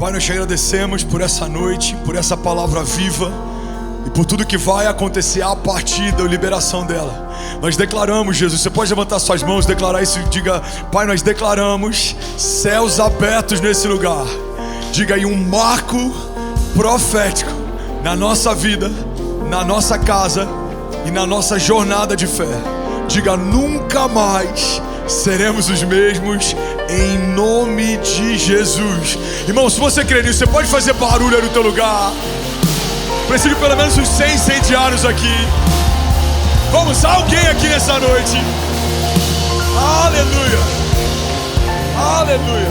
Pai, nós te agradecemos por essa noite, por essa palavra viva e por tudo que vai acontecer a partir da liberação dela. Nós declaramos, Jesus, você pode levantar suas mãos, declarar isso e diga: Pai, nós declaramos céus abertos nesse lugar. Diga aí um marco profético na nossa vida, na nossa casa e na nossa jornada de fé. Diga: nunca mais seremos os mesmos, em nome de Jesus. Irmão, se você crê nisso, você pode fazer barulho aí no teu lugar. Preciso de pelo menos uns 100 incendiários aqui. Vamos, alguém aqui nessa noite. Aleluia, aleluia.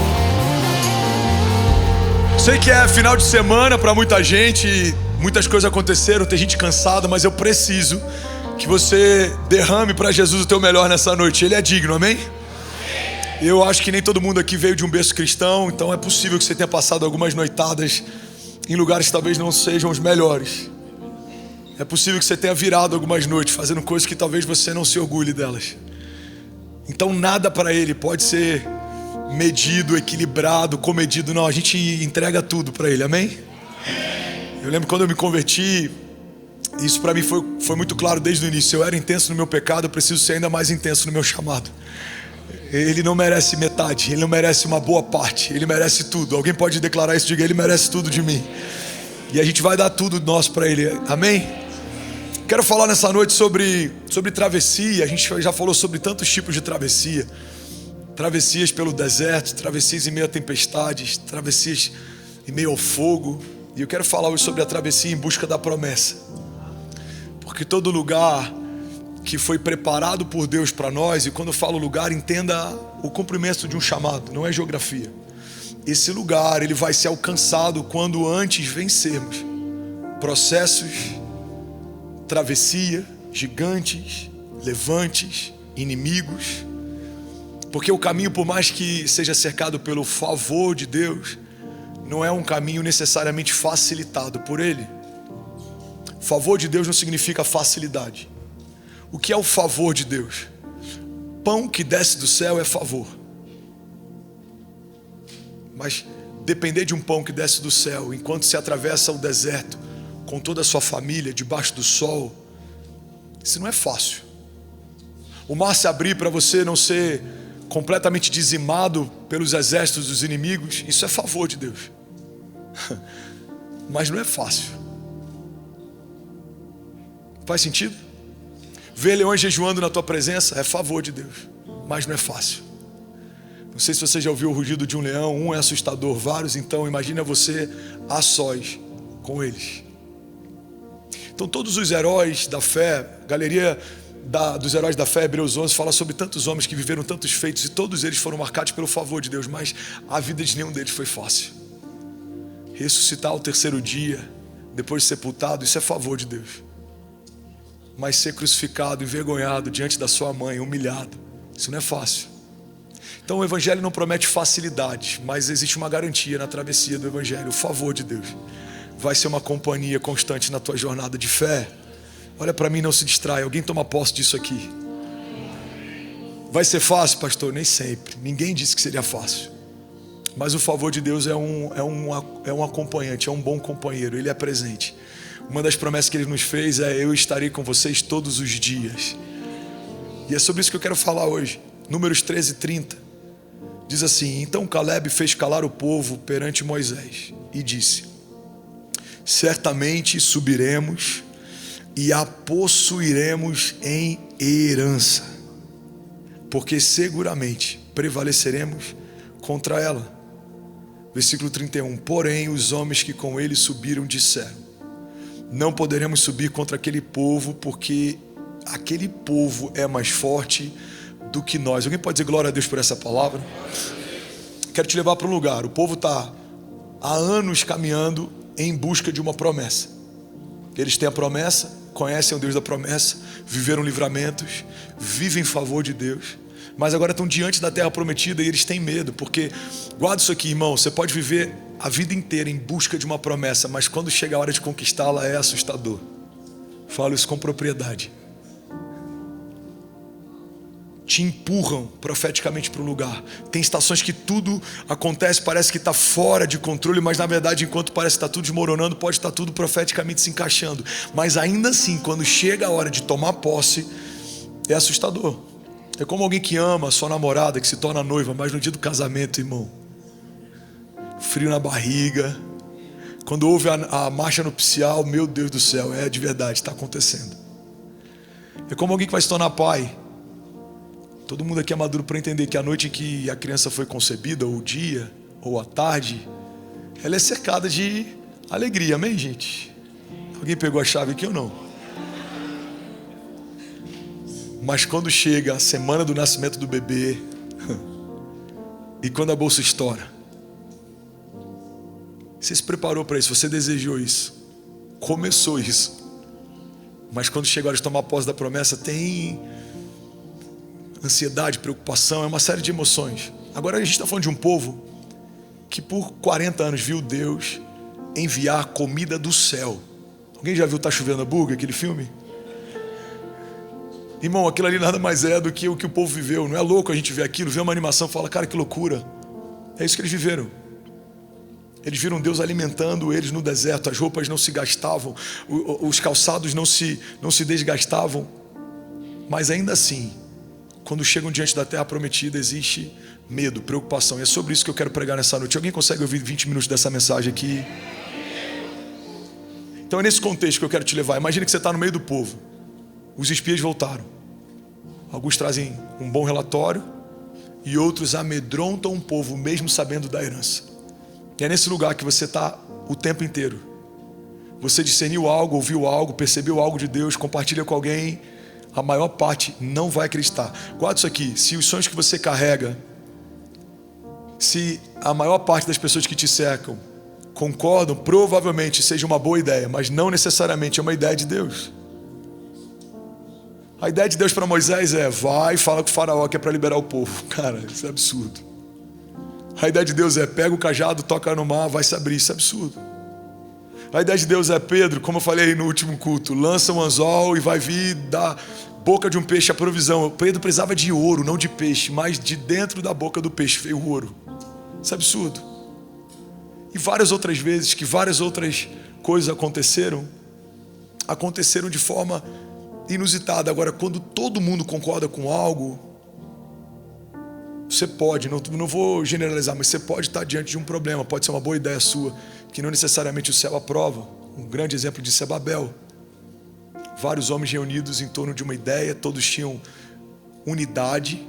Sei que é final de semana para muita gente, muitas coisas aconteceram, tem gente cansada, mas eu preciso que você derrame para Jesus o teu melhor nessa noite. Ele é digno, amém? Eu acho que nem todo mundo aqui veio de um berço cristão, então é possível que você tenha passado algumas noitadas em lugares que talvez não sejam os melhores. É possível que você tenha virado algumas noites fazendo coisas que talvez você não se orgulhe delas. Então nada para Ele pode ser medido, equilibrado, comedido. Não, a gente entrega tudo para Ele, amém? Eu lembro quando eu me converti, isso para mim foi muito claro desde o início. Eu era intenso no meu pecado, eu preciso ser ainda mais intenso no meu chamado. Ele não merece metade, Ele não merece uma boa parte, Ele merece tudo. Alguém pode declarar isso? Diga: Ele merece tudo de mim. E a gente vai dar tudo nosso para Ele, amém? Quero falar nessa noite sobre travessia. A gente já falou sobre tantos tipos de travessia. Travessias pelo deserto, travessias em meio a tempestades, travessias em meio ao fogo. E eu quero falar hoje sobre a travessia em busca da promessa. Porque todo lugar que foi preparado por Deus para nós, e quando eu falo lugar, entenda o cumprimento de um chamado, não é geografia. Esse lugar, ele vai ser alcançado quando antes vencermos processos, travessia, gigantes, levantes, inimigos. Porque o caminho, por mais que seja cercado pelo favor de Deus, não é um caminho necessariamente facilitado por Ele. Favor de Deus não significa facilidade. O que é o favor de Deus? Pão que desce do céu é favor. Mas depender de um pão que desce do céu enquanto se atravessa o deserto com toda a sua família, debaixo do sol, isso não é fácil. O mar se abrir para você não ser completamente dizimado pelos exércitos dos inimigos, isso é favor de Deus. Mas não é fácil. Faz sentido? Ver leões jejuando na tua presença é favor de Deus, mas não é fácil. Não sei se você já ouviu o rugido de um leão. Um é assustador, vários então. Imagina você a sós com eles. Então todos os heróis da fé, galeria dos heróis da fé, Hebreus 11, fala sobre tantos homens que viveram tantos feitos, e todos eles foram marcados pelo favor de Deus, mas a vida de nenhum deles foi fácil. Ressuscitar ao terceiro dia, depois de sepultado, isso é favor de Deus. Mas ser crucificado, envergonhado diante da sua mãe, humilhado, isso não é fácil. Então o Evangelho não promete facilidade, mas existe uma garantia na travessia do Evangelho. O favor de Deus vai ser uma companhia constante na tua jornada de fé. Olha para mim, não se distrai. Alguém toma posse disso aqui. Vai ser fácil, pastor? Nem sempre. Ninguém disse que seria fácil. Mas o favor de Deus é um acompanhante, é um bom companheiro. Ele é presente. Uma das promessas que Ele nos fez é: eu estarei com vocês todos os dias. E é sobre isso que eu quero falar hoje. Números 13:30 diz assim: então Caleb fez calar o povo perante Moisés e disse: certamente subiremos e a possuiremos em herança, porque seguramente prevaleceremos contra ela. Versículo 31: porém os homens que com ele subiram disseram: não poderemos subir contra aquele povo, porque aquele povo é mais forte do que nós. Alguém pode dizer glória a Deus por essa palavra? Quero te levar para um lugar. O povo está há anos caminhando em busca de uma promessa. Eles têm a promessa, conhecem o Deus da promessa, viveram livramentos, vivem em favor de Deus, mas agora estão diante da terra prometida e eles têm medo, porque, guarda isso aqui, irmão, você pode viver a vida inteira em busca de uma promessa, mas quando chega a hora de conquistá-la é assustador. Falo isso com propriedade. te empurram profeticamente para um lugar. Tem estações que tudo acontece, parece que está fora de controle, mas na verdade, enquanto parece que está tudo desmoronando, pode estar tudo profeticamente se encaixando. Mas ainda assim, quando chega a hora de tomar posse, é assustador. É como alguém que ama a sua namorada, que se torna noiva, mas no dia do casamento, irmão, frio na barriga. Quando houve a marcha nupcial, meu Deus do céu, é de verdade, está acontecendo. É como alguém que vai se tornar pai. Todo mundo aqui é maduro para entender que a noite em que a criança foi concebida, ou o dia, ou a tarde, ela é cercada de alegria, amém, gente? Alguém pegou a chave aqui ou não? Mas quando chega a semana do nascimento do bebê, e quando a bolsa estoura, você se preparou para isso, você desejou isso, começou isso, mas quando chega a hora de tomar posse da promessa, tem ansiedade, preocupação, é uma série de emoções. Agora a gente está falando de um povo que por 40 anos viu Deus enviar comida do céu. Alguém já viu Tá Chovendo Hambúrguer, aquele filme? Irmão, aquilo ali nada mais é do que o povo viveu. Não é louco a gente ver aquilo, ver uma animação e falar, cara, que loucura. É isso que eles viveram. Eles viram Deus alimentando eles no deserto. As roupas não se gastavam, os calçados não se desgastavam. Mas ainda assim, quando chegam diante da terra prometida, existe medo, preocupação. E é sobre isso que eu quero pregar nessa noite. Alguém consegue ouvir 20 minutos dessa mensagem aqui? Então é nesse contexto que eu quero te levar. Imagina que você está no meio do povo. Os espias voltaram. Alguns trazem um bom relatório e outros amedrontam o povo, mesmo sabendo da herança. E é nesse lugar que você está o tempo inteiro. Você discerniu algo, ouviu algo, percebeu algo de Deus, compartilha com alguém. A maior parte não vai acreditar. Guarda isso aqui. Se os sonhos que você carrega, se a maior parte das pessoas que te cercam concordam, provavelmente seja uma boa ideia, mas não necessariamente é uma ideia de Deus. A ideia de Deus para Moisés é: vai, fala com o faraó que é para liberar o povo. Cara, isso é absurdo. A ideia de Deus é: pega o cajado, toca no mar, vai se abrir. Isso é absurdo. A ideia de Deus é: Pedro, como eu falei no último culto, lança um anzol e vai vir da boca de um peixe a provisão. Pedro precisava de ouro, não de peixe, mas de dentro da boca do peixe veio o ouro. Isso é absurdo. E várias outras vezes que várias outras coisas aconteceram de forma inusitada. Agora, quando todo mundo concorda com algo, você pode, não vou generalizar, mas você pode estar diante de um problema. Pode ser uma boa ideia sua, que não necessariamente o céu aprova. Um grande exemplo disso é Babel. Vários homens reunidos em torno de uma ideia, todos tinham unidade,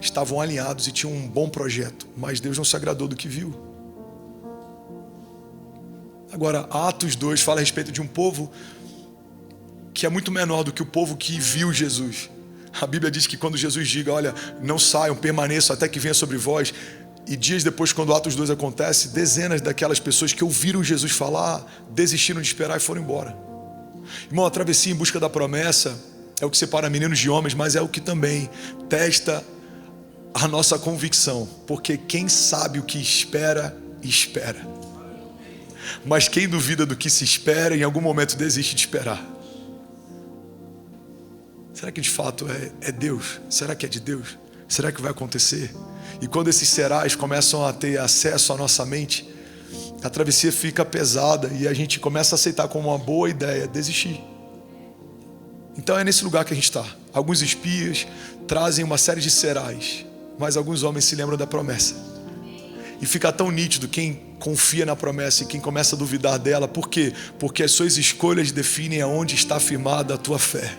estavam alinhados e tinham um bom projeto, mas Deus não se agradou do que viu. Agora, Atos 2 fala a respeito de um povo que é muito menor do que o povo que viu Jesus. A Bíblia diz que quando Jesus diga: olha, não saiam, permaneçam até que venha sobre vós. E dias depois, quando Atos 2 acontece, dezenas daquelas pessoas que ouviram Jesus falar desistiram de esperar e foram embora. Irmão, a travessia em busca da promessa é o que separa meninos de homens, mas é o que também testa a nossa convicção. Porque quem sabe o que espera, espera. Mas quem duvida do que se espera, em algum momento desiste de esperar. Será que de fato é Deus? Será que é de Deus? Será que vai acontecer? E quando esses serais começam a ter acesso à nossa mente, a travessia fica pesada e a gente começa a aceitar como uma boa ideia desistir. Então é nesse lugar que a gente está. Alguns espias trazem uma série de serais, mas alguns homens se lembram da promessa. E fica tão nítido quem confia na promessa e quem começa a duvidar dela. Por quê? Porque as suas escolhas definem aonde está firmada a tua fé.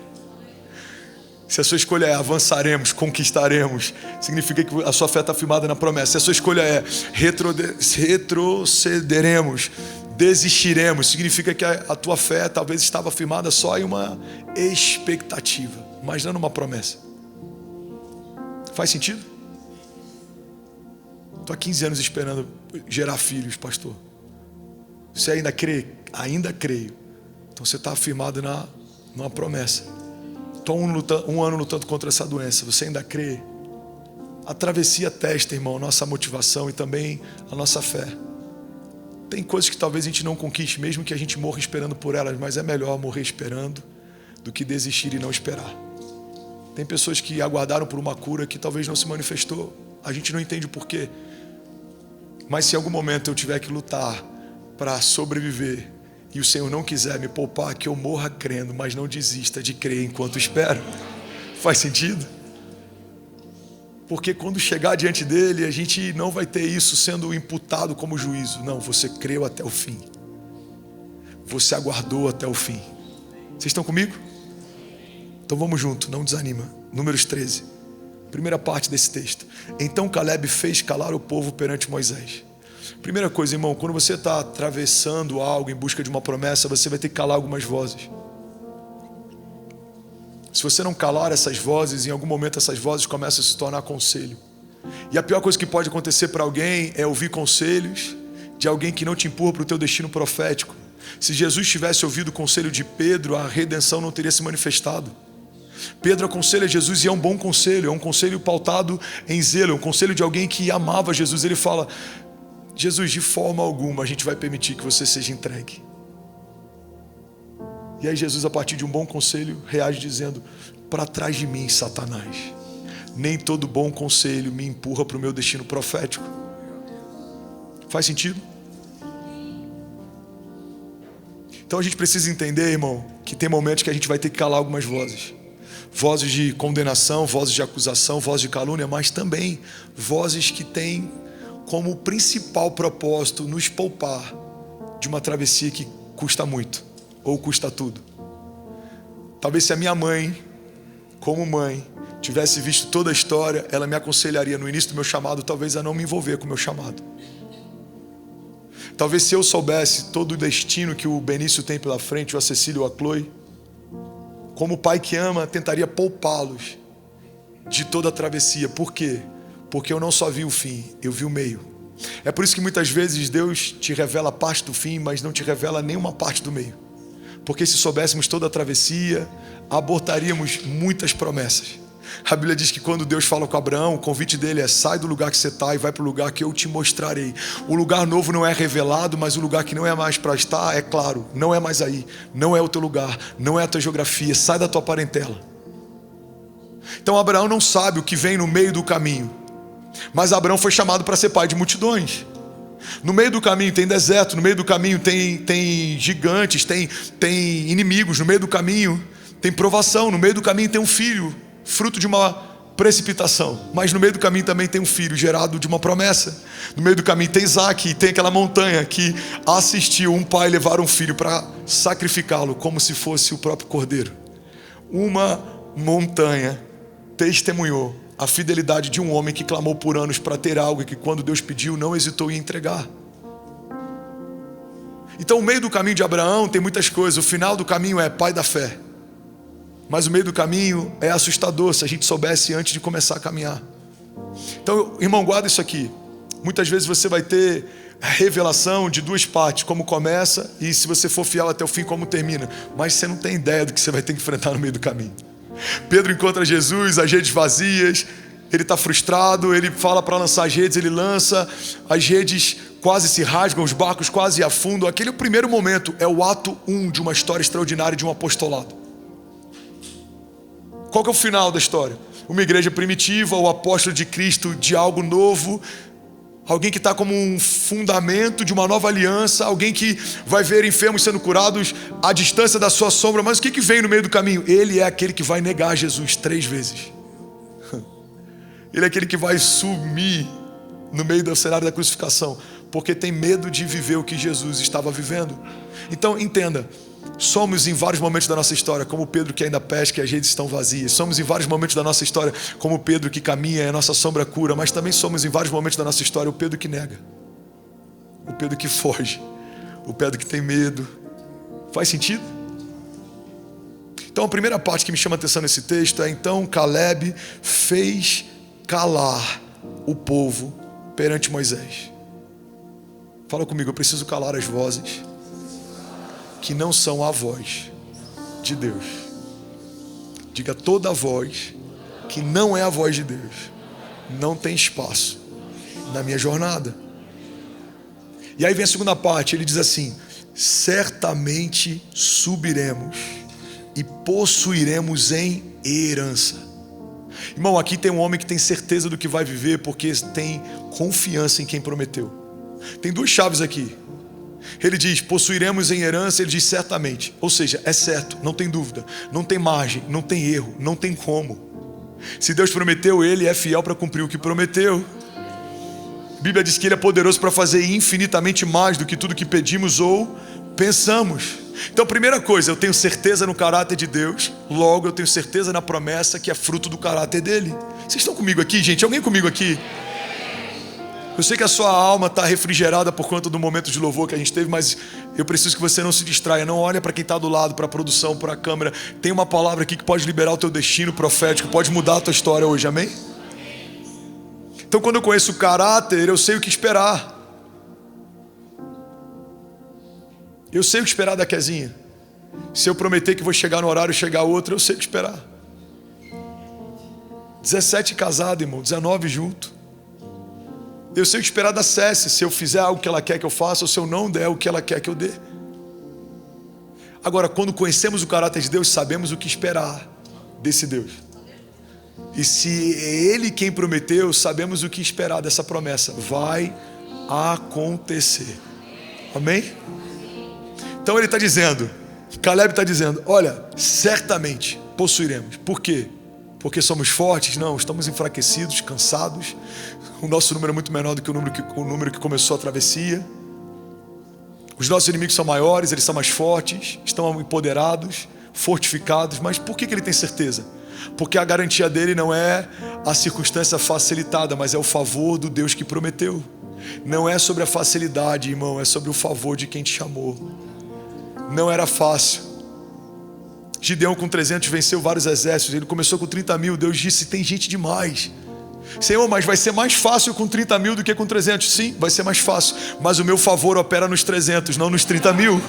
Se a sua escolha é avançaremos, conquistaremos, significa que a sua fé está firmada na promessa. Se a sua escolha é retrocederemos, desistiremos, significa que a tua fé talvez estava firmada só em uma expectativa, mas não numa promessa. Faz sentido? Estou há 15 anos esperando gerar filhos, pastor. Você ainda crê? Ainda creio. Então você está firmado numa promessa. Estou um ano lutando contra essa doença. Você ainda crê? A travessia testa, irmão, a nossa motivação e também a nossa fé. Tem coisas que talvez a gente não conquiste, mesmo que a gente morra esperando por elas, mas é melhor morrer esperando do que desistir e não esperar. Tem pessoas que aguardaram por uma cura que talvez não se manifestou. A gente não entende o porquê. Mas se em algum momento eu tiver que lutar para sobreviver e o Senhor não quiser me poupar, que eu morra crendo, mas não desista de crer enquanto espero. Faz sentido? Porque quando chegar diante dele, a gente não vai ter isso sendo imputado como juízo. Não, você creu até o fim. Você aguardou até o fim. Vocês estão comigo? Então vamos junto, não desanima. Números 13, primeira parte desse texto. Então Caleb fez calar o povo perante Moisés. Primeira coisa, irmão, quando você está atravessando algo em busca de uma promessa, você vai ter que calar algumas vozes. Se você não calar essas vozes, em algum momento essas vozes começam a se tornar conselho. E a pior coisa que pode acontecer para alguém é ouvir conselhos de alguém que não te empurra para o teu destino profético. Se Jesus tivesse ouvido o conselho de Pedro, a redenção não teria se manifestado. Pedro aconselha Jesus e é um bom conselho, é um conselho pautado em zelo, é um conselho de alguém que amava Jesus. Ele fala: Jesus, de forma alguma a gente vai permitir que você seja entregue. E aí Jesus, a partir de um bom conselho, reage dizendo: para trás de mim, Satanás, nem todo bom conselho me empurra para o meu destino profético. Faz sentido? Então a gente precisa entender, irmão, que tem momentos que a gente vai ter que calar algumas vozes. Vozes de condenação, vozes de acusação, vozes de calúnia, mas também vozes que têm como principal propósito nos poupar de uma travessia que custa muito, ou custa tudo. Talvez se a minha mãe, como mãe, tivesse visto toda a história, ela me aconselharia no início do meu chamado, talvez a não me envolver com o meu chamado. Talvez se eu soubesse todo o destino que o Benício tem pela frente, ou a Cecília ou a Chloe, como pai que ama, tentaria poupá-los de toda a travessia. Por quê? Porque eu não só vi o fim, eu vi o meio. É por isso que muitas vezes Deus te revela parte do fim, mas não te revela nenhuma parte do meio. Porque se soubéssemos toda a travessia, abortaríamos muitas promessas. A Bíblia diz que quando Deus fala com Abraão, o convite dele é: sai do lugar que você está e vai para o lugar que eu te mostrarei. O lugar novo não é revelado, mas o lugar que não é mais para estar é claro, não é mais aí, não é o teu lugar, não é a tua geografia, sai da tua parentela. Então Abraão não sabe o que vem no meio do caminho, mas Abraão foi chamado para ser pai de multidões. No meio do caminho tem deserto, no meio do caminho tem gigantes, tem inimigos, no meio do caminho tem provação, no meio do caminho tem um filho, fruto de uma precipitação, mas no meio do caminho também tem um filho gerado de uma promessa. No meio do caminho tem Isaac, tem aquela montanha que assistiu um pai levar um filho para sacrificá-lo como se fosse o próprio cordeiro. Uma montanha testemunhou a fidelidade de um homem que clamou por anos para ter algo e que quando Deus pediu não hesitou em entregar. Então o meio do caminho de Abraão tem muitas coisas. O final do caminho é pai da fé, mas o meio do caminho é assustador se a gente soubesse antes de começar a caminhar. Então, irmão, guarda isso aqui. Muitas vezes você vai ter a revelação de duas partes, como começa e, se você for fiel até o fim, como termina. Mas você não tem ideia do que você vai ter que enfrentar no meio do caminho. Pedro encontra Jesus, as redes vazias, ele está frustrado, ele fala para lançar as redes, ele lança, as redes quase se rasgam, os barcos quase afundam. Aquele primeiro momento é o ato 1 de uma história extraordinária de um apostolado. Qual que é o final da história? Uma igreja primitiva, o apóstolo de Cristo de algo novo, alguém que está como um fundamento de uma nova aliança, alguém que vai ver enfermos sendo curados à distância da sua sombra. Mas o que vem no meio do caminho? Ele é aquele que vai negar Jesus 3 vezes. Ele é aquele que vai sumir no meio do cenário da crucificação, porque tem medo de viver o que Jesus estava vivendo. Então entenda, somos em vários momentos da nossa história como Pedro que ainda pesca e as redes estão vazias. Somos em vários momentos da nossa história como Pedro que caminha e a nossa sombra cura. Mas também somos em vários momentos da nossa história o Pedro que nega, o Pedro que foge, o Pedro que tem medo. Faz sentido? Então a primeira parte que me chama a atenção nesse texto é: então Caleb fez calar o povo perante Moisés. Fala comigo, eu preciso calar as vozes que não são a voz de Deus. Diga: toda voz que não é a voz de Deus não tem espaço na minha jornada. E aí vem a segunda parte, ele diz assim: certamente subiremos e possuiremos em herança. Irmão, aqui tem um homem que tem certeza do que vai viver porque tem confiança em quem prometeu. Tem duas chaves aqui. Ele diz, possuiremos em herança, ele diz certamente. Ou seja, é certo, não tem dúvida, não tem margem, não tem erro, não tem como. Se Deus prometeu, Ele é fiel para cumprir o que prometeu. A Bíblia diz que Ele é poderoso para fazer infinitamente mais do que tudo que pedimos ou pensamos. Então, primeira coisa, eu tenho certeza no caráter de Deus. Logo, eu tenho certeza na promessa que é fruto do caráter dEle. Vocês estão comigo aqui, gente? Alguém comigo aqui? Eu sei que a sua alma está refrigerada por conta do momento de louvor que a gente teve, mas eu preciso que você não se distraia. Não olhe para quem está do lado, para a produção, para a câmera. Tem uma palavra aqui que pode liberar o teu destino profético, pode mudar a tua história hoje, amém? Então, quando eu conheço o caráter, eu sei o que esperar. Eu sei o que esperar da Kezinha. Se eu prometer que vou chegar no horário e chegar outro, eu sei o que esperar. 17 casado, irmão, 19 junto. Eu sei o que esperar da Cécia, se eu fizer algo que ela quer que eu faça, ou se eu não der o que ela quer que eu dê. Agora, quando conhecemos o caráter de Deus, sabemos o que esperar desse Deus. E se é Ele quem prometeu, sabemos o que esperar dessa promessa. Vai acontecer. Amém? Então ele está dizendo, Caleb está dizendo, olha, certamente possuiremos. Por quê? Porque somos fortes? Não, estamos enfraquecidos, cansados. O nosso número é muito menor do que o número que começou a travessia. Os nossos inimigos são maiores, eles são mais fortes, estão empoderados, fortificados. Mas por que ele tem certeza? Porque a garantia dele não é a circunstância facilitada, mas é o favor do Deus que prometeu. Não é sobre a facilidade, irmão, é sobre o favor de quem te chamou. Não era fácil. Gideão com 300 venceu vários exércitos. Ele começou com 30 mil. Deus disse, tem gente demais. Senhor, mas vai ser mais fácil com 30 mil do que com 300. Sim, vai ser mais fácil. Mas o meu favor opera nos 300, não nos 30 mil.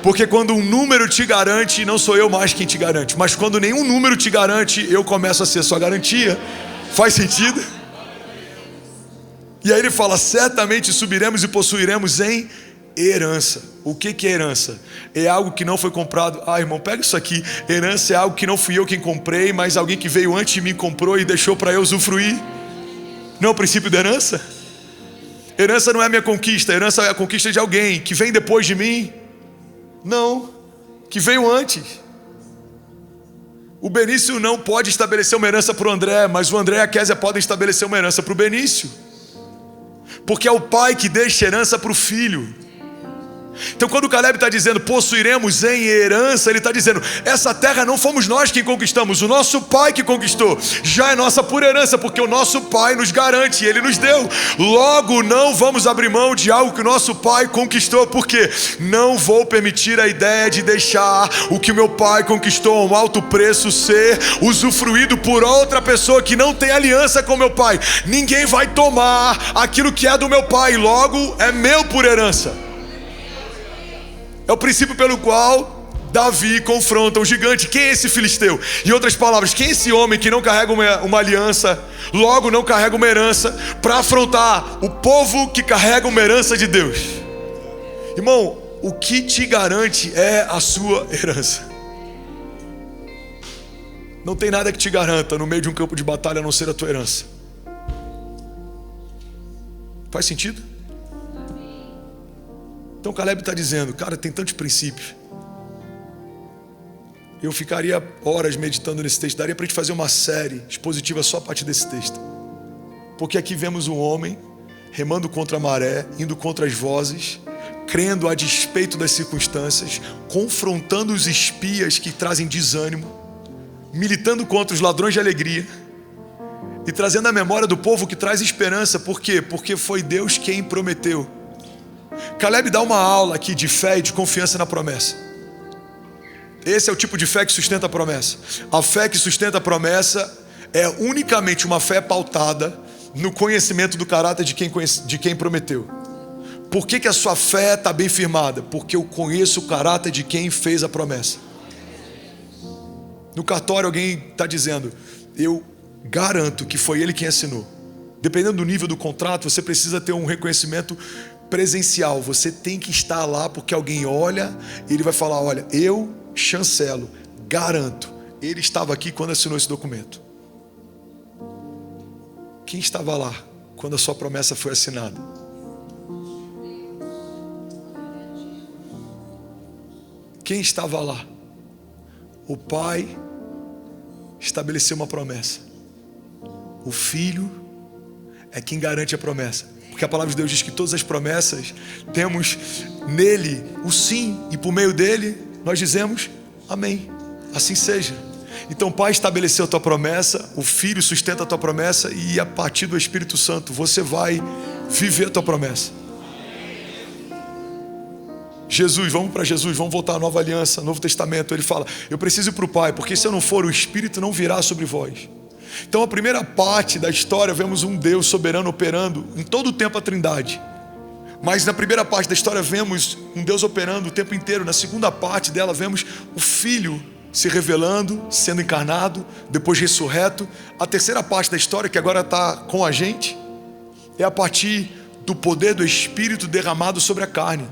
Porque quando um número te garante, não sou eu mais quem te garante. Mas quando nenhum número te garante, eu começo a ser sua garantia. Faz sentido? E aí ele fala, certamente subiremos e possuiremos em herança. O que é herança? É algo que não foi comprado. Ah, irmão, pega isso aqui. Herança é algo que não fui eu quem comprei, mas alguém que veio antes de mim comprou e deixou para eu usufruir. Não é o princípio da herança? Herança não é a minha conquista. Herança é a conquista de alguém que vem depois de mim. Não, que veio antes. O Benício não pode estabelecer uma herança para o André, mas o André e a Kézia podem estabelecer uma herança para o Benício. Porque é o pai que deixa herança para o filho. Então quando o Caleb está dizendo possuiremos em herança, ele está dizendo, essa terra não fomos nós quem conquistamos, o nosso pai que conquistou, já é nossa por herança, porque o nosso pai nos garante, ele nos deu. Logo não vamos abrir mão de algo que o nosso pai conquistou, porque não vou permitir a ideia de deixar o que o meu pai conquistou a um alto preço ser usufruído por outra pessoa que não tem aliança com meu pai. Ninguém vai tomar aquilo que é do meu pai, logo é meu por herança. É o princípio pelo qual Davi confronta o gigante. Quem é esse filisteu? Em outras palavras, quem é esse homem que não carrega uma aliança, logo não carrega uma herança, para afrontar o povo que carrega uma herança de Deus? Irmão, o que te garante é a sua herança. Não tem nada que te garanta no meio de um campo de batalha a não ser a tua herança. Faz sentido? Então Caleb está dizendo, cara, tem tantos princípios. Eu ficaria horas meditando nesse texto. Daria para a gente fazer uma série expositiva só a partir desse texto. Porque aqui vemos um homem remando contra a maré, indo contra as vozes, crendo a despeito das circunstâncias, confrontando os espias que trazem desânimo, militando contra os ladrões de alegria e trazendo a memória do povo que traz esperança. Por quê? Porque foi Deus quem prometeu. Caleb dá uma aula aqui de fé e de confiança na promessa. Esse é o tipo de fé que sustenta a promessa. A fé que sustenta a promessa é unicamente uma fé pautada no conhecimento do caráter de quem prometeu. Por que a sua fé está bem firmada? Porque eu conheço o caráter de quem fez a promessa. No cartório alguém está dizendo, eu garanto que foi ele quem assinou. Dependendo do nível do contrato, você precisa ter um reconhecimento presencial. Você tem que estar lá, porque alguém olha e ele vai falar, olha, eu chancelo, garanto, ele estava aqui quando assinou esse documento. Quem estava lá quando a sua promessa foi assinada? Quem estava lá? O Pai estabeleceu uma promessa. O Filho é quem garante a promessa. Porque a palavra de Deus diz que todas as promessas temos nele o sim, e por meio dele nós dizemos amém. Assim seja. Então o Pai estabeleceu a tua promessa, o Filho sustenta a tua promessa, e a partir do Espírito Santo você vai viver a tua promessa. Jesus, vamos para Jesus, vamos voltar à nova aliança, Novo Testamento. Ele fala, eu preciso ir para o Pai, porque se eu não for, o Espírito não virá sobre vós. Então a primeira parte da história, vemos um Deus soberano operando em todo o tempo a Trindade. Mas na primeira parte da história vemos um Deus operando o tempo inteiro. Na segunda parte dela vemos o Filho se revelando, sendo encarnado, depois ressurreto. A terceira parte da história, que agora está com a gente, é a partir do poder do Espírito derramado sobre a carne.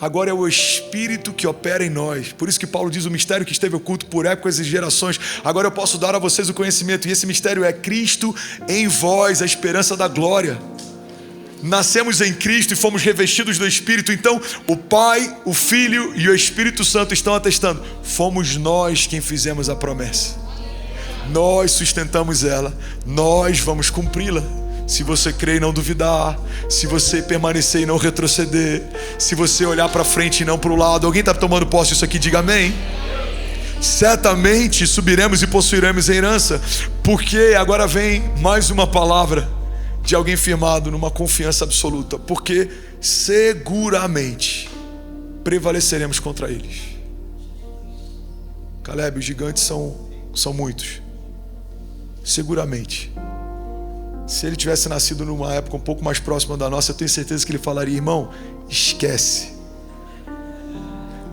Agora é o Espírito que opera em nós. Por isso que Paulo diz, o mistério que esteve oculto por épocas e gerações, agora eu posso dar a vocês o conhecimento. E esse mistério é Cristo em vós, a esperança da glória. Nascemos em Cristo e fomos revestidos do Espírito. Então o Pai, o Filho e o Espírito Santo estão atestando, fomos nós quem fizemos a promessa. Nós sustentamos ela, nós vamos cumpri-la. Se você crer e não duvidar, se você permanecer e não retroceder, se você olhar para frente e não para o lado. Alguém está tomando posse disso aqui? Diga amém. Certamente subiremos e possuiremos a herança, porque agora vem mais uma palavra de alguém firmado numa confiança absoluta, porque seguramente prevaleceremos contra eles. Caleb, os gigantes são muitos. Seguramente. Se ele tivesse nascido numa época um pouco mais próxima da nossa, eu tenho certeza que ele falaria, irmão, esquece.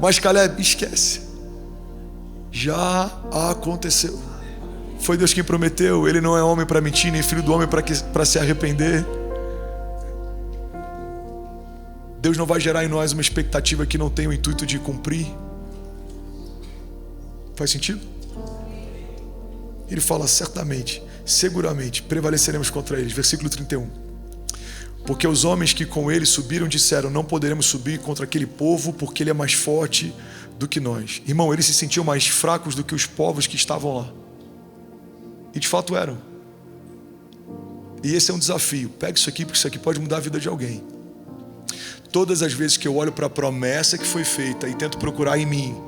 Mas Caleb, esquece. Já aconteceu. Foi Deus quem prometeu. Ele não é homem para mentir, nem filho do homem para se arrepender. Deus não vai gerar em nós uma expectativa que não tem o intuito de cumprir. Faz sentido? Ele fala, certamente, seguramente prevaleceremos contra eles. Versículo 31. Porque os homens que com ele subiram disseram, não poderemos subir contra aquele povo, porque ele é mais forte do que nós. Irmão, eles se sentiam mais fracos do que os povos que estavam lá. E de fato eram. E esse é um desafio. Pega isso aqui, porque isso aqui pode mudar a vida de alguém. Todas as vezes que eu olho para a promessa que foi feita e tento procurar em mim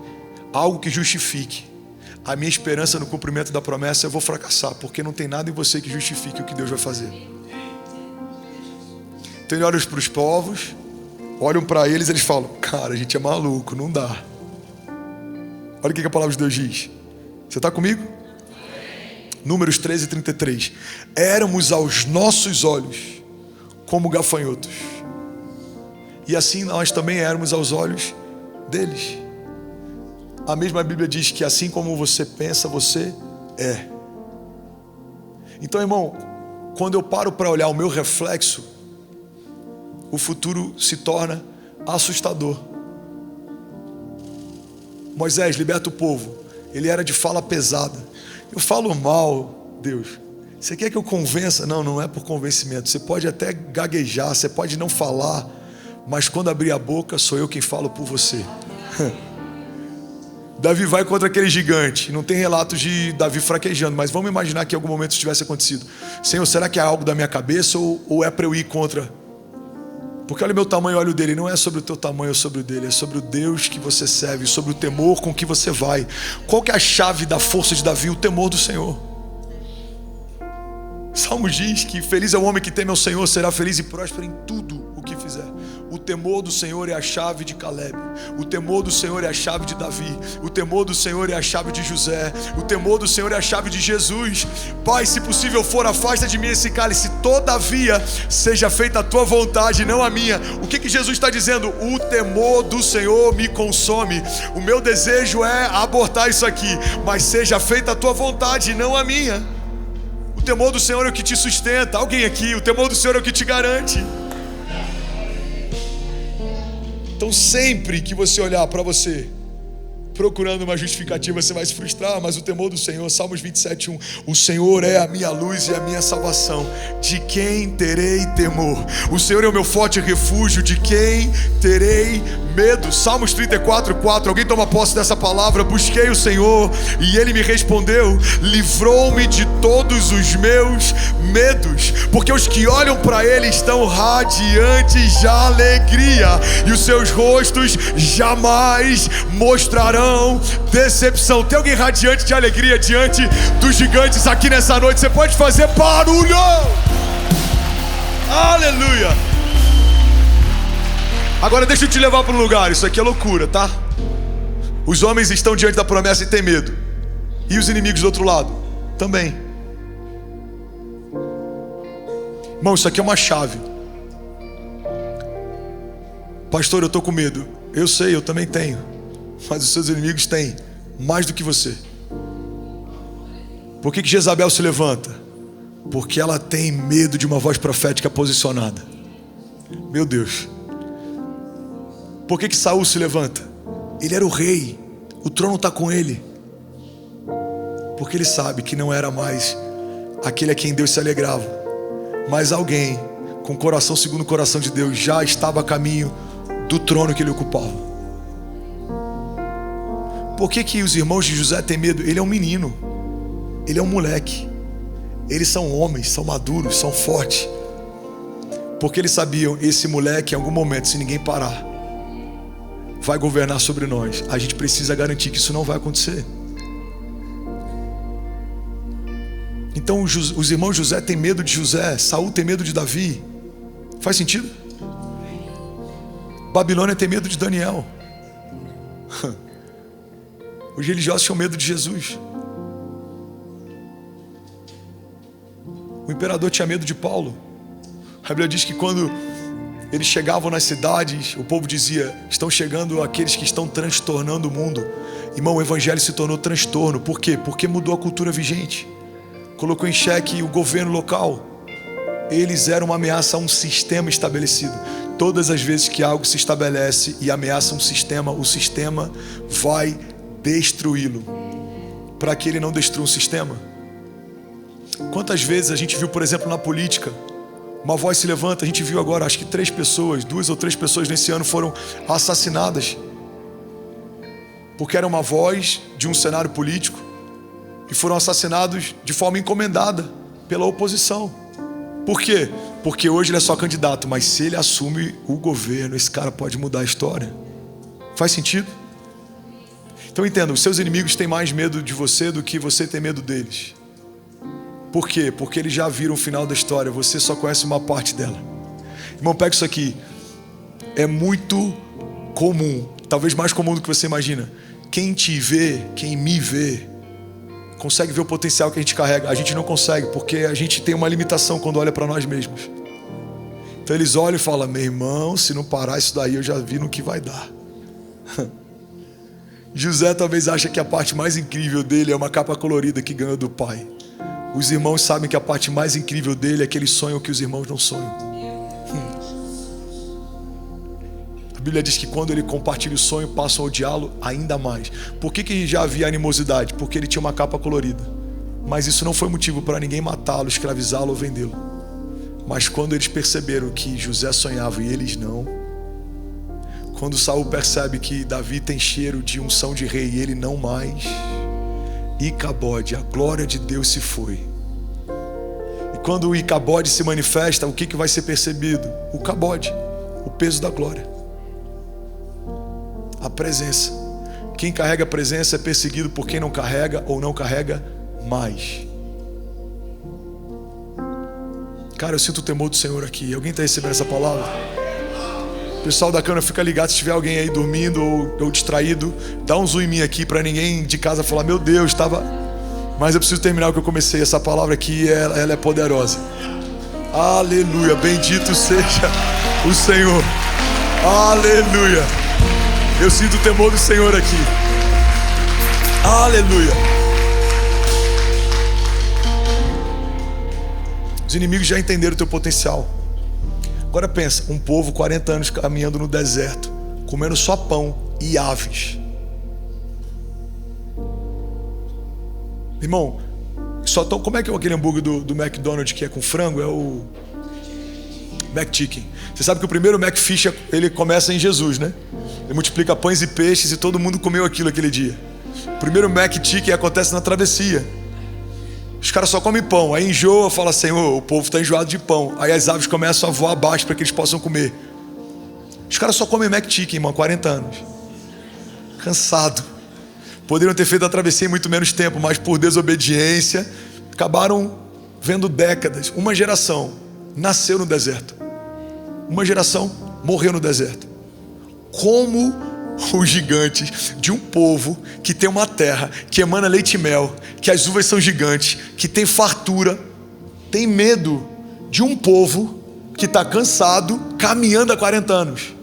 algo que justifique a minha esperança no cumprimento da promessa, eu vou fracassar, porque não tem nada em você que justifique o que Deus vai fazer. Então ele olha para os povos, olham para eles, eles falam, cara, a gente é maluco, não dá. Olha o que a palavra de Deus diz. Você está comigo? Números 13, 33. Éramos aos nossos olhos como gafanhotos, e assim nós também éramos aos olhos deles. A mesma Bíblia diz que assim como você pensa, você é. Então, irmão, quando eu paro para olhar o meu reflexo, o futuro se torna assustador. Moisés, liberta o povo. Ele era de fala pesada. Eu falo mal, Deus. Você quer que eu convença? Não, não é por convencimento. Você pode até gaguejar, você pode não falar, mas quando abrir a boca, sou eu quem falo por você. Davi vai contra aquele gigante. Não tem relatos de Davi fraquejando, mas vamos imaginar que em algum momento isso tivesse acontecido. Senhor, será que é algo da minha cabeça ou é para eu ir contra? Porque olha o meu tamanho, olha o dele. Não é sobre o teu tamanho ou sobre o dele, é sobre o Deus que você serve, sobre o temor com que você vai. Qual que é a chave da força de Davi? O temor do Senhor. Salmo diz que feliz é o homem que teme ao Senhor, será feliz e próspero em tudo o que fizer. O temor do Senhor é a chave de Caleb. O temor do Senhor é a chave de Davi. O temor do Senhor é a chave de José. O temor do Senhor é a chave de Jesus. Pai, se possível for, afasta de mim esse cálice. Todavia, seja feita a tua vontade, não a minha. O que Jesus está dizendo? O temor do Senhor me consome. O meu desejo é abortar isso aqui, mas seja feita a tua vontade, não a minha. O temor do Senhor é o que te sustenta. Alguém aqui, o temor do Senhor é o que te garante. Então sempre que você olhar para você, procurando uma justificativa, você vai se frustrar, mas o temor do Senhor, Salmos 27:1, o Senhor é a minha luz e a minha salvação, de quem terei temor? O Senhor é o meu forte refúgio, de quem terei medo? Salmos 34:4, alguém toma posse dessa palavra? Busquei o Senhor e Ele me respondeu, livrou-me de todos os meus medos, porque os que olham para Ele estão radiantes de alegria, e os seus rostos jamais mostrarão decepção. Tem alguém radiante de alegria diante dos gigantes aqui nessa noite? Você pode fazer barulho. Aleluia. Agora deixa eu te levar para um lugar. Isso aqui é loucura, tá? Os homens estão diante da promessa e têm medo, e os inimigos do outro lado também. Irmão, isso aqui é uma chave. Pastor, eu estou com medo. Eu sei, eu também tenho. Mas os seus inimigos têm mais do que você. Por que Jezabel se levanta? Porque ela tem medo de uma voz profética posicionada. Meu Deus. Por que Saul se levanta? Ele era o rei, o trono está com ele. Porque ele sabe que não era mais aquele a quem Deus se alegrava, mas alguém com coração segundo o coração de Deus já estava a caminho do trono que ele ocupava. Por que os irmãos de José têm medo? Ele é um menino, ele é um moleque, eles são homens, são maduros, são fortes, porque eles sabiam, esse moleque em algum momento, se ninguém parar, vai governar sobre nós. A gente precisa garantir que isso não vai acontecer. Então os irmãos de José têm medo de José, Saul tem medo de Davi. Faz sentido? Babilônia tem medo de Daniel. Os religiosos tinham medo de Jesus. O imperador tinha medo de Paulo. A Bíblia diz que quando eles chegavam nas cidades, o povo dizia, estão chegando aqueles que estão transtornando o mundo. Irmão, o evangelho se tornou transtorno. Por quê? Porque mudou a cultura vigente, colocou em xeque o governo local. Eles eram uma ameaça a um sistema estabelecido. Todas as vezes que algo se estabelece e ameaça um sistema, o sistema vai destruí-lo. Para que ele não destrua um sistema. Quantas vezes a gente viu, por exemplo, na política, uma voz se levanta. A gente viu agora, acho que 2 ou 3 pessoas nesse ano foram assassinadas, porque era uma voz de um cenário político, e foram assassinados de forma encomendada pela oposição. Por quê? Porque hoje ele é só candidato, mas se ele assume o governo, esse cara pode mudar a história. Faz sentido? Então entenda, os seus inimigos têm mais medo de você do que você tem medo deles. Por quê? Porque eles já viram o final da história, você só conhece uma parte dela. Irmão, pega isso aqui. É muito comum, talvez mais comum do que você imagina. Quem te vê, quem me vê, consegue ver o potencial que a gente carrega. A gente não consegue, porque a gente tem uma limitação quando olha para nós mesmos. Então eles olham e falam, meu irmão, se não parar isso daí, eu já vi no que vai dar. José talvez acha que a parte mais incrível dele é uma capa colorida que ganhou do pai. Os irmãos sabem que a parte mais incrível dele é que eles sonham que os irmãos não sonham. A Bíblia diz que quando ele compartilha o sonho, passam a odiá-lo ainda mais. Por que já havia animosidade? Porque ele tinha uma capa colorida. Mas isso não foi motivo para ninguém matá-lo, escravizá-lo ou vendê-lo. Mas quando eles perceberam que José sonhava e eles não, quando Saul percebe que Davi tem cheiro de unção de rei e ele não mais, Icabode, a glória de Deus se foi. E quando o Icabode se manifesta, o que vai ser percebido? O cabode, o peso da glória, a presença. Quem carrega a presença é perseguido por quem não carrega ou não carrega mais. Cara, eu sinto o temor do Senhor aqui. Alguém está recebendo essa palavra? Pessoal da câmera, fica ligado. Se tiver alguém aí dormindo ou distraído, dá um zoom em mim aqui para ninguém de casa falar, meu Deus, estava... Mas eu preciso terminar o que eu comecei. Essa palavra aqui, ela é poderosa. Aleluia, bendito seja o Senhor. Aleluia. Eu sinto o temor do Senhor aqui. Aleluia. Os inimigos já entenderam o teu potencial. Agora pensa, um povo 40 anos caminhando no deserto, comendo só pão e aves. Irmão, como é que é aquele hambúrguer do McDonald's que é com frango? É o McChicken. Você sabe que o primeiro McFish, ele começa em Jesus, né? Ele multiplica pães e peixes e todo mundo comeu aquilo aquele dia. O primeiro McChicken acontece na travessia. Os caras só comem pão, aí enjoa, fala: Senhor, o povo está enjoado de pão. Aí as aves começam a voar abaixo para que eles possam comer. Os caras só comem McChicken, irmão, há 40 anos. Cansado. Poderiam ter feito a travessia em muito menos tempo, mas por desobediência acabaram vendo décadas. Uma geração nasceu no deserto, uma geração morreu no deserto. Como os gigantes de um povo que tem uma terra que emana leite e mel, que as uvas são gigantes, que tem fartura, tem medo de um povo que está cansado, caminhando há 40 anos.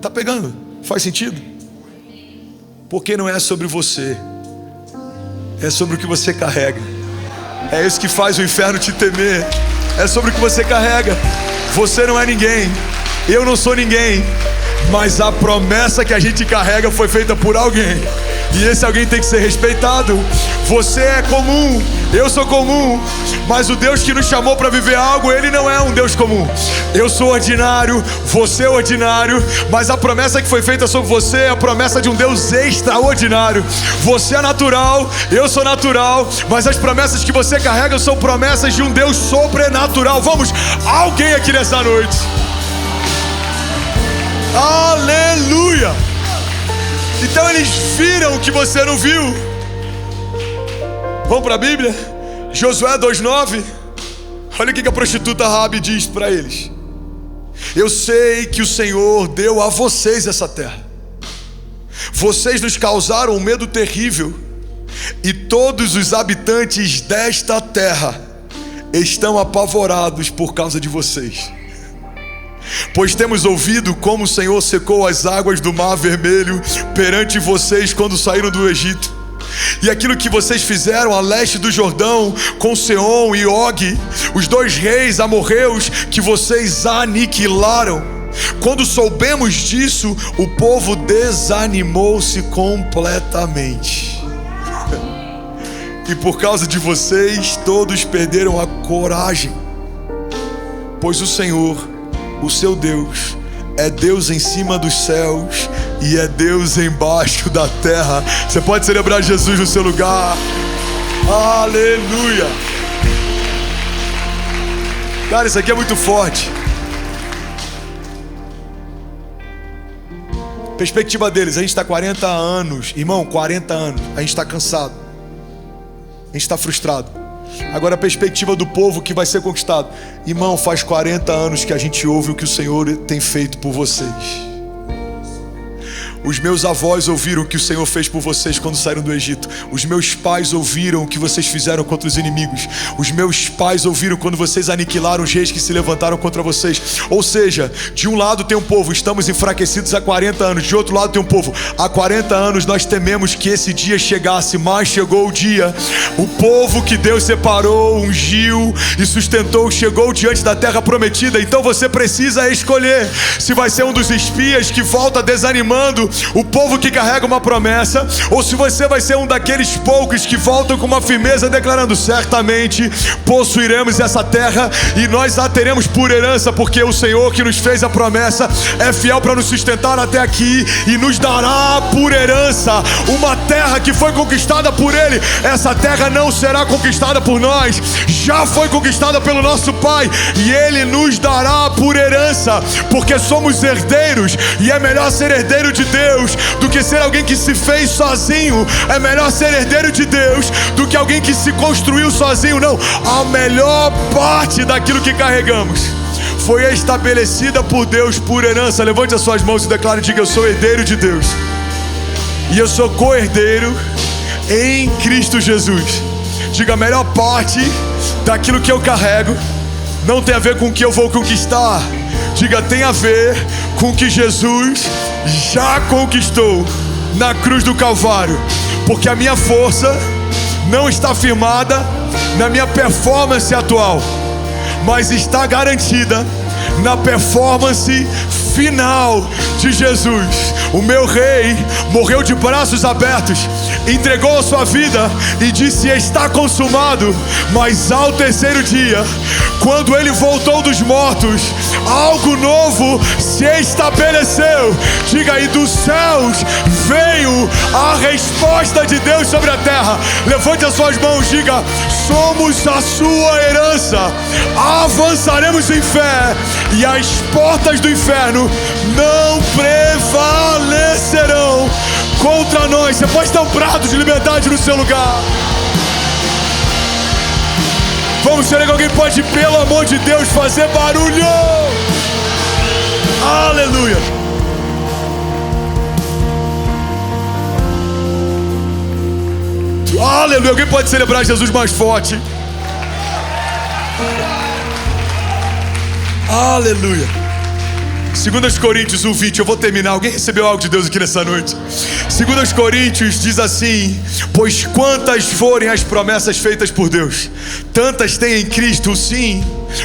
Tá pegando? Faz sentido? Porque não é sobre você, é sobre o que você carrega. É isso que faz o inferno te temer. É sobre o que você carrega. Você não é ninguém, eu não sou ninguém, mas a promessa que a gente carrega foi feita por alguém, e esse alguém tem que ser respeitado. Você é comum, eu sou comum, mas o Deus que nos chamou para viver algo, Ele não é um Deus comum. Eu sou ordinário, você é ordinário, mas a promessa que foi feita sobre você é a promessa de um Deus extraordinário. Você é natural, eu sou natural, mas as promessas que você carrega são promessas de um Deus sobrenatural. Vamos, alguém aqui nessa noite. Aleluia! Então eles viram o que você não viu. Vamos para a Bíblia? Josué 2:9. Olha o que a prostituta Raabe diz para eles: eu sei que o Senhor deu a vocês essa terra. Vocês nos causaram um medo terrível, e todos os habitantes desta terra estão apavorados por causa de vocês. Pois temos ouvido como o Senhor secou as águas do Mar Vermelho perante vocês quando saíram do Egito, e aquilo que vocês fizeram a leste do Jordão com Seom e Og, os dois reis amorreus que vocês aniquilaram. Quando soubemos disso, o povo desanimou-se completamente. E por causa de vocês, todos perderam a coragem. Pois o Senhor, o seu Deus, é Deus em cima dos céus e é Deus embaixo da terra. Você pode celebrar Jesus no seu lugar. Aleluia. Cara, isso aqui é muito forte. Perspectiva deles: a gente está 40 anos, irmão, 40 anos, a gente está cansado, a gente está frustrado. Agora a perspectiva do povo que vai ser conquistado: irmão, faz 40 anos que a gente ouve o que o Senhor tem feito por vocês. Os meus avós ouviram o que o Senhor fez por vocês quando saíram do Egito. Os meus pais ouviram o que vocês fizeram contra os inimigos. Os meus pais ouviram quando vocês aniquilaram os reis que se levantaram contra vocês. Ou seja, de um lado tem um povo: estamos enfraquecidos há 40 anos. De outro lado tem um povo: há 40 anos nós tememos que esse dia chegasse, mas chegou o dia. O povo que Deus separou, ungiu e sustentou chegou diante da terra prometida. Então você precisa escolher se vai ser um dos espias que volta desanimando o povo que carrega uma promessa, ou se você vai ser um daqueles poucos que voltam com uma firmeza declarando: certamente possuiremos essa terra e nós a teremos por herança, porque o Senhor que nos fez a promessa é fiel para nos sustentar até aqui e nos dará por herança uma terra que foi conquistada por Ele. Essa terra não será conquistada por nós, já foi conquistada pelo nosso Pai, e Ele nos dará por herança, porque somos herdeiros, e é melhor ser herdeiro de Deus do que ser alguém que se fez sozinho. É melhor ser herdeiro de Deus do que alguém que se construiu sozinho. Não, a melhor parte daquilo que carregamos foi estabelecida por Deus por herança. Levante as suas mãos e declare: diga: eu sou herdeiro de Deus e eu sou co-herdeiro em Cristo Jesus. Diga: a melhor parte daquilo que eu carrego não tem a ver com o que eu vou conquistar. Diga: tem a ver com o que Jesus já conquistou na cruz do Calvário. Porque a minha força não está firmada na minha performance atual, mas está garantida na performance final de Jesus. O meu rei morreu de braços abertos entregou a sua vida e disse: está consumado. Mas ao terceiro dia, quando ele voltou dos mortos, algo novo se estabeleceu. Diga aí: dos céus veio a resposta de Deus sobre a terra. Levante as suas mãos, diga: somos a sua herança, avançaremos em fé e as portas do inferno não prevalecerão contra nós. Você pode dar um brado de liberdade no seu lugar. Vamos, será que alguém pode, pelo amor de Deus, fazer barulho? Aleluia. Aleluia. Alguém pode celebrar Jesus mais forte? Aleluia. 2 Coríntios 1:20, eu vou terminar. Alguém recebeu algo de Deus aqui nessa noite? 2 Coríntios diz assim: pois quantas forem as promessas feitas por Deus, tantas tem em Cristo o sim.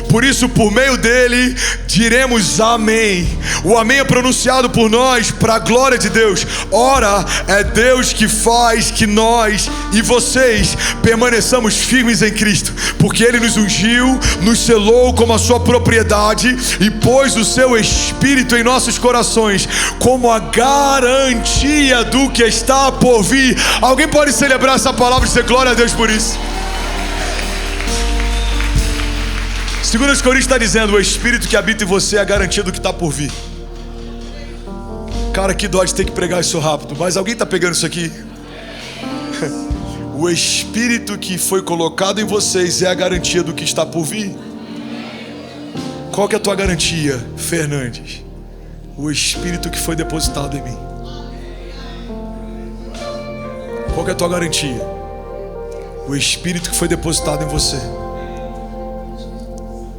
Por isso, por meio dele, diremos amém. O amém é pronunciado por nós para a glória de Deus. Ora, é Deus que faz que nós e vocês permaneçamos firmes em Cristo, porque ele nos ungiu, nos selou como a sua propriedade e pôs o seu Espírito em nossos corações como a garantia do que está por vir. Alguém pode celebrar essa palavra e dizer glória a Deus por isso? 2 Coríntios está dizendo: o Espírito que habita em você é a garantia do que está por vir. Cara, que dó de ter que pregar isso rápido, mas alguém está pegando isso aqui? O Espírito que foi colocado em vocês é a garantia do que está por vir. Qual que é a tua garantia, Fernandes? O Espírito que foi depositado em mim. Qual que é a tua garantia? O Espírito que foi depositado em você.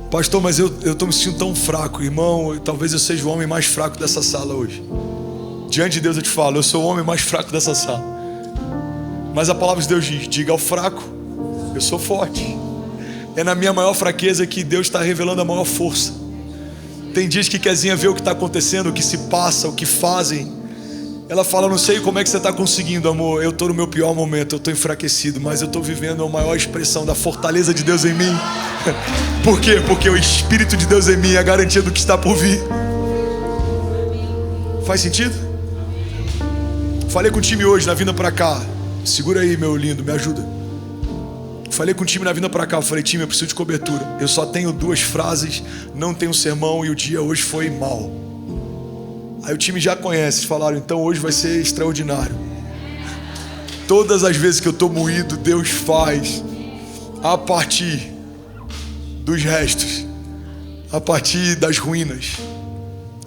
Pastor, mas eu estou me sentindo tão fraco, irmão. Talvez eu seja o homem mais fraco dessa sala hoje. Diante de Deus eu te falo, eu sou o homem mais fraco dessa sala. Mas a palavra de Deus diz: diga ao fraco, eu sou forte. É na minha maior fraqueza que Deus está revelando a maior força. Tem dias que Kezinha vê o que está acontecendo, o que se passa, o que fazem. Ela fala: não sei como é que você está conseguindo, amor. Eu estou no meu pior momento, eu estou enfraquecido, mas eu estou vivendo a maior expressão da fortaleza de Deus em mim. Por quê? Porque o Espírito de Deus em mim é a garantia do que está por vir. Faz sentido? Falei com o time hoje na vinda para cá. Segura aí, meu lindo, me ajuda. Falei com o time na vinda para cá. Eu falei: time, eu preciso de cobertura. Eu só tenho 2 frases, não tenho sermão e o dia hoje foi mal. Aí o time já conhece, falaram: então hoje vai ser extraordinário. Todas as vezes que eu estou moído, Deus faz a partir dos restos, a partir das ruínas.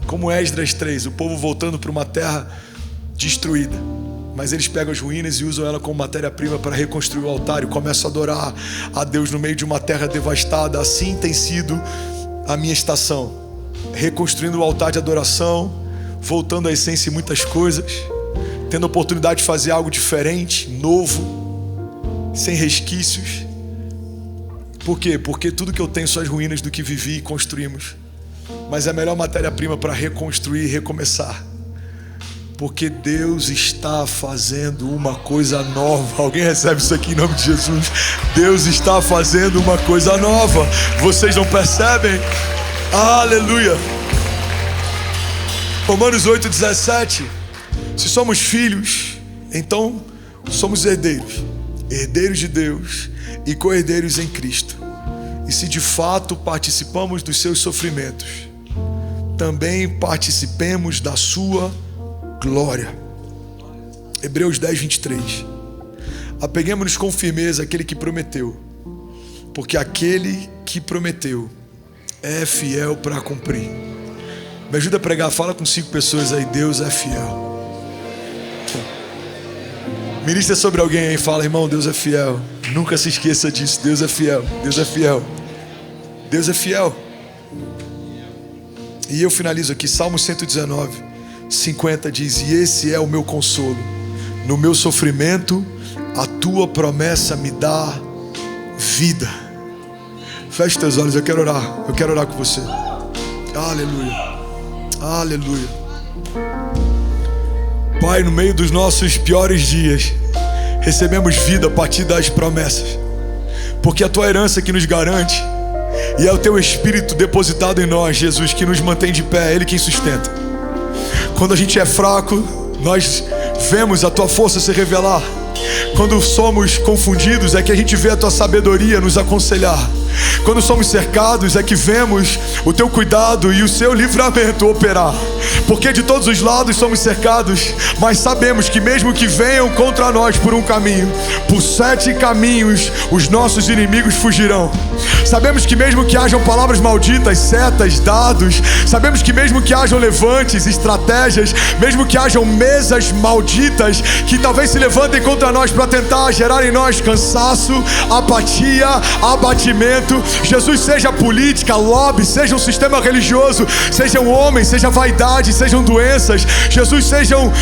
Como Esdras 3, o povo voltando para uma terra destruída, mas eles pegam as ruínas e usam ela como matéria-prima para reconstruir o altar e começam a adorar a Deus no meio de uma terra devastada. Assim tem sido a minha estação, reconstruindo o altar de adoração, voltando à essência em muitas coisas, tendo a oportunidade de fazer algo diferente, novo, sem resquícios. Por quê? Porque tudo que eu tenho são as ruínas do que vivi e construímos. Mas é a melhor matéria-prima para reconstruir e recomeçar. Porque Deus está fazendo uma coisa nova. Alguém recebe isso aqui em nome de Jesus? Deus está fazendo uma coisa nova. Vocês não percebem? Aleluia. Romanos 8:17. Se somos filhos, então somos herdeiros. Herdeiros de Deus e co-herdeiros em Cristo. E se de fato participamos dos seus sofrimentos, também participemos da sua glória. Hebreus 10:23. Apeguemos-nos com firmeza àquele que prometeu, porque aquele que prometeu é fiel para cumprir. Me ajuda a pregar, fala com 5 pessoas aí: Deus é fiel. Ministra sobre alguém aí, fala: irmão, Deus é fiel. Nunca se esqueça disso, Deus é fiel, Deus é fiel, Deus é fiel. E eu finalizo aqui, Salmo 119:50 diz: e esse é o meu consolo, no meu sofrimento a tua promessa me dá vida. Feche teus olhos, eu quero orar com você. Aleluia, aleluia. Pai, no meio dos nossos piores dias, recebemos vida a partir das promessas, porque é a tua herança que nos garante, e é o teu Espírito depositado em nós, Jesus, que nos mantém de pé, é Ele quem sustenta. Quando a gente é fraco, nós vemos a tua força se revelar. Quando somos confundidos, é que a gente vê a tua sabedoria nos aconselhar. Quando somos cercados, é que vemos o teu cuidado e o seu livramento operar. Porque de todos os lados somos cercados, mas sabemos que mesmo que venham contra nós por um caminho, por 7 caminhos os nossos inimigos fugirão. Sabemos que mesmo que hajam palavras malditas, setas, dados, sabemos que mesmo que hajam levantes, estratégias, mesmo que hajam mesas malditas que talvez se levantem contra nós para tentar gerar em nós cansaço, apatia, abatimento, Jesus, seja política, lobby, seja um sistema religioso, sejam homens, seja vaidade, sejam doenças, Jesus,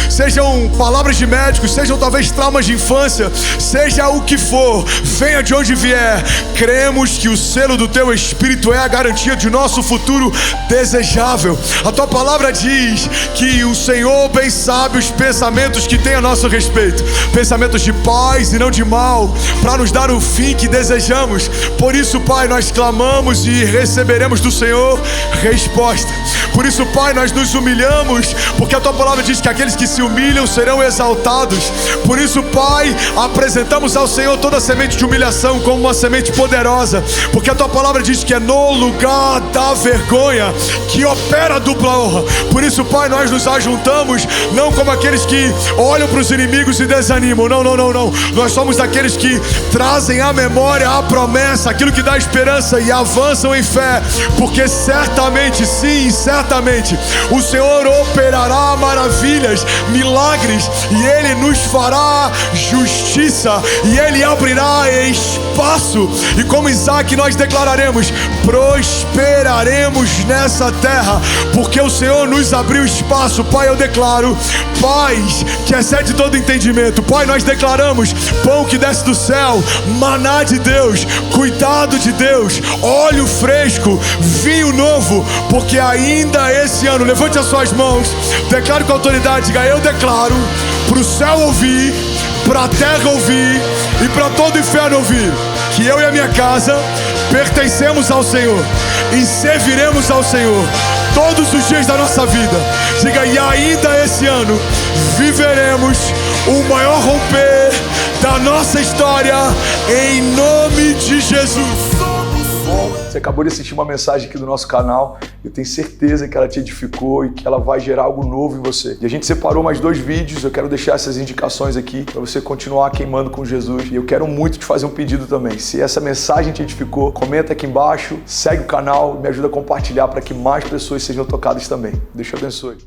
sejam palavras de médicos, sejam talvez traumas de infância, seja o que for, venha de onde vier, cremos que o selo do teu Espírito é a garantia de nosso futuro desejável. A tua palavra diz que o Senhor bem sabe os pensamentos que tem a nosso respeito, pensamentos de paz e não de mal, para nos dar o fim que desejamos. Por isso, Pai, nós clamamos e receberemos do Senhor resposta. Por isso, Pai, nós nos humilhamos, porque a tua palavra diz que aqueles que se humilham serão exaltados. Por isso, Pai, apresentamos ao Senhor toda a semente de humilhação como uma semente poderosa, porque a tua palavra diz que é no lugar da vergonha que opera a dupla honra. Por isso, Pai, nós nos ajuntamos não como aqueles que olham para os inimigos e desanimam, não. Nós somos aqueles que trazem à memória a promessa, aquilo que dá esperança, e avançam em fé, porque certamente, sim, certamente o Senhor operará maravilhas, milagres, e Ele nos fará justiça, e Ele abrirá espaço, e como Isaac nós declararemos: prosperaremos nessa terra, porque o Senhor nos abriu espaço. Pai, eu declaro paz que excede todo entendimento. Pai, nós declaramos pão que desce do céu, maná de Deus, cuidado de Deus, óleo fresco, vinho novo, porque ainda esse ano, levante as suas mãos, declare com autoridade, diga: eu declaro para o céu ouvir, para a terra ouvir e para todo o inferno ouvir, que eu e a minha casa pertencemos ao Senhor e serviremos ao Senhor todos os dias da nossa vida. Diga: e ainda esse ano viveremos o maior romper da nossa história, em nome de Jesus. Bom, você acabou de assistir uma mensagem aqui do nosso canal. Eu tenho certeza que ela te edificou e que ela vai gerar algo novo em você. E a gente separou mais 2 vídeos. Eu quero deixar essas indicações aqui para você continuar queimando com Jesus. E eu quero muito te fazer um pedido também. Se essa mensagem te edificou, comenta aqui embaixo, segue o canal, me ajuda a compartilhar para que mais pessoas sejam tocadas também. Deus te abençoe.